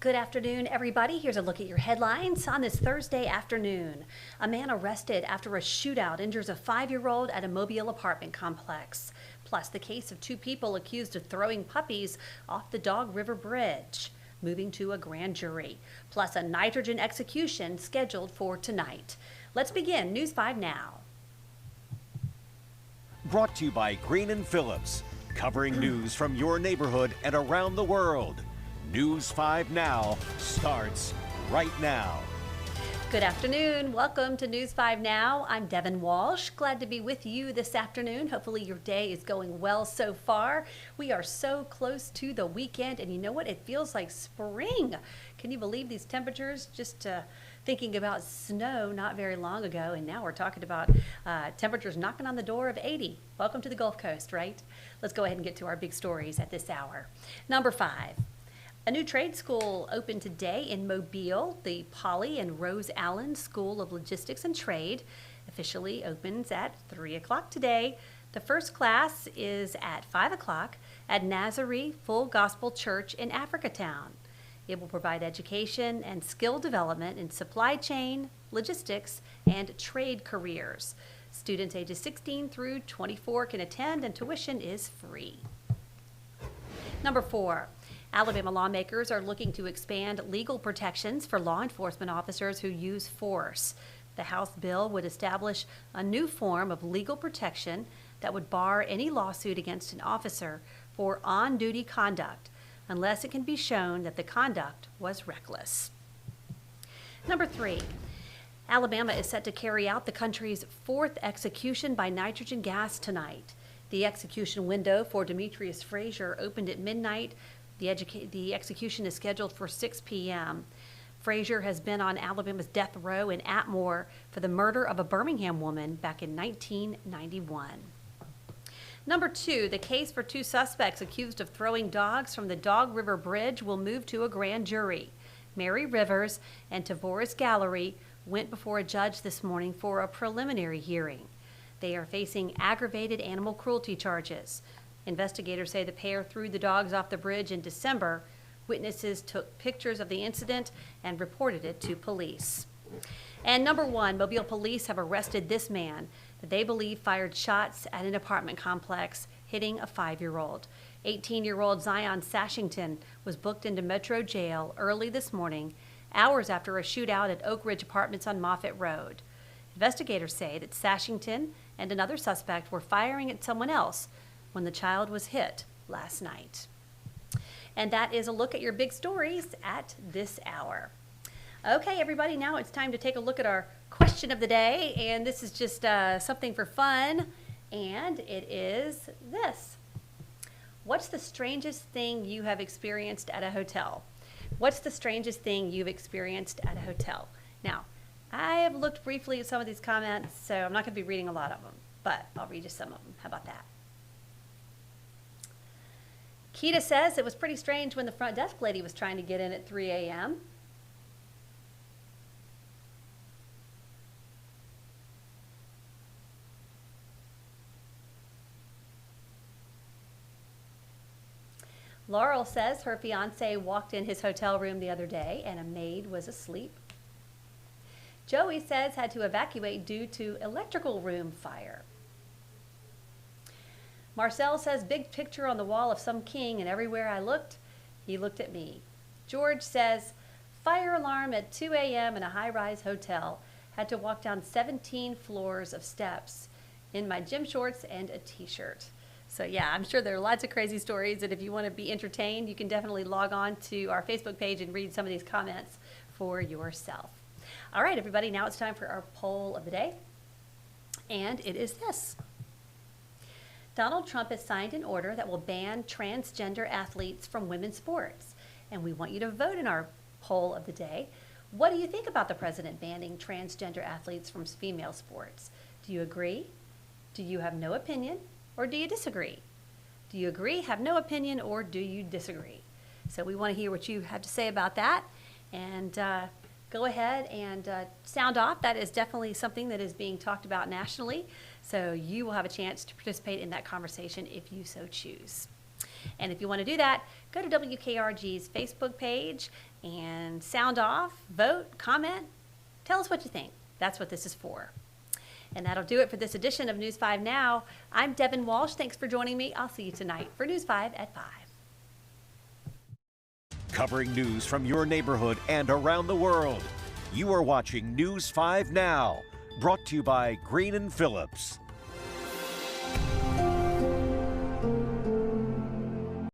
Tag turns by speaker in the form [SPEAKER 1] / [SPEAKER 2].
[SPEAKER 1] Good afternoon, everybody. Here's a look at your headlines on this Thursday afternoon. A man arrested after a shootout injures a 5-year-old at a Mobile apartment complex. Plus, the case of 2 people accused of throwing puppies off the Dog River Bridge, moving to a grand jury. Plus, a nitrogen execution scheduled for tonight. Let's begin News 5 now.
[SPEAKER 2] Brought to you by Green & Phillips, covering news from your neighborhood and around the world. News 5 Now starts right now.
[SPEAKER 1] Good afternoon. Welcome to News 5 Now. I'm Devin Walsh. Glad to be with you this afternoon. Hopefully your day is going well so far. We are so close to the weekend, and you know what? It feels like spring. Can you believe these temperatures? Just thinking about snow not very long ago, and now we're talking about temperatures knocking on the door of 80. Welcome to the Gulf Coast, right? Let's go ahead and get to our big stories at this hour. Number 5. A new trade school opened today in Mobile. The Polly and Rose Allen School of Logistics and Trade officially opens at 3 o'clock today. The first class is at 5 o'clock at Nazarene Full Gospel Church in Africatown. It will provide education and skill development in supply chain, logistics, and trade careers. Students ages 16 through 24 can attend, and tuition is free. Number 4. Alabama lawmakers are looking to expand legal protections for law enforcement officers who use force. The House bill would establish a new form of legal protection that would bar any lawsuit against an officer for on-duty conduct, unless it can be shown that the conduct was reckless. Number 3. Alabama is set to carry out the country's 4th execution by nitrogen gas tonight. The execution window for Demetrius Frazier opened at midnight. The execution is scheduled for 6 p.m. Frazier has been on Alabama's death row in Atmore for the murder of a Birmingham woman back in 1991. Number 2, the case for 2 suspects accused of throwing dogs from the Dog River Bridge will move to a grand jury. Mary Rivers and Tavoris Gallery went before a judge this morning for a preliminary hearing. They are facing aggravated animal cruelty charges. Investigators say the pair threw the dogs off the bridge in December. Witnesses took pictures of the incident and reported it to police. And number 1, Mobile police have arrested this man that they believe fired shots at an apartment complex, hitting a 5-year-old. 18-year-old Zion Sashington was booked into Metro Jail early this morning, hours after a shootout at Oak Ridge Apartments on Moffett Road. Investigators say that Sashington and another suspect were firing at someone else when the child was hit last night. And that is a look at your big stories at this hour. Okay, everybody, now it's time to take a look at our question of the day, and this is just something for fun, and it is this. What's the strangest thing you have experienced at a hotel? What's the strangest thing you've experienced at a hotel? Now, I have looked briefly at some of these comments, so I'm not going to be reading a lot of them, but I'll read you some of them. How about that? Keita says it was pretty strange when the front desk lady was trying to get in at 3 a.m. Laurel says her fiance walked in his hotel room the other day and a maid was asleep. Joey says had to evacuate due to electrical room fire. Marcel says, big picture on the wall of some king, and everywhere I looked, he looked at me. George says, fire alarm at 2 a.m. in a high-rise hotel. Had to walk down 17 floors of steps in my gym shorts and a t-shirt. So yeah, I'm sure there are lots of crazy stories, and if you want to be entertained, you can definitely log on to our Facebook page and read some of these comments for yourself. All right, everybody, now it's time for our poll of the day, and it is this. Donald Trump has signed an order that will ban transgender athletes from women's sports. And we want you to vote in our poll of the day. What do you think about the president banning transgender athletes from female sports? Do you agree? Do you have no opinion? Or do you disagree? Do you agree, have no opinion, or do you disagree? So we want to hear what you have to say about that. And go ahead and sound off. That is definitely something that is being talked about nationally. So you will have a chance to participate in that conversation if you so choose. And if you want to do that, go to WKRG's Facebook page and sound off, vote, comment, tell us what you think. That's what this is for. And that'll do it for this edition of News 5 Now. I'm Devin Walsh. Thanks for joining me. I'll see you tonight for News 5 at 5.
[SPEAKER 2] Covering news from your neighborhood and around the world. You are watching News 5 Now, brought to you by Green & Phillips.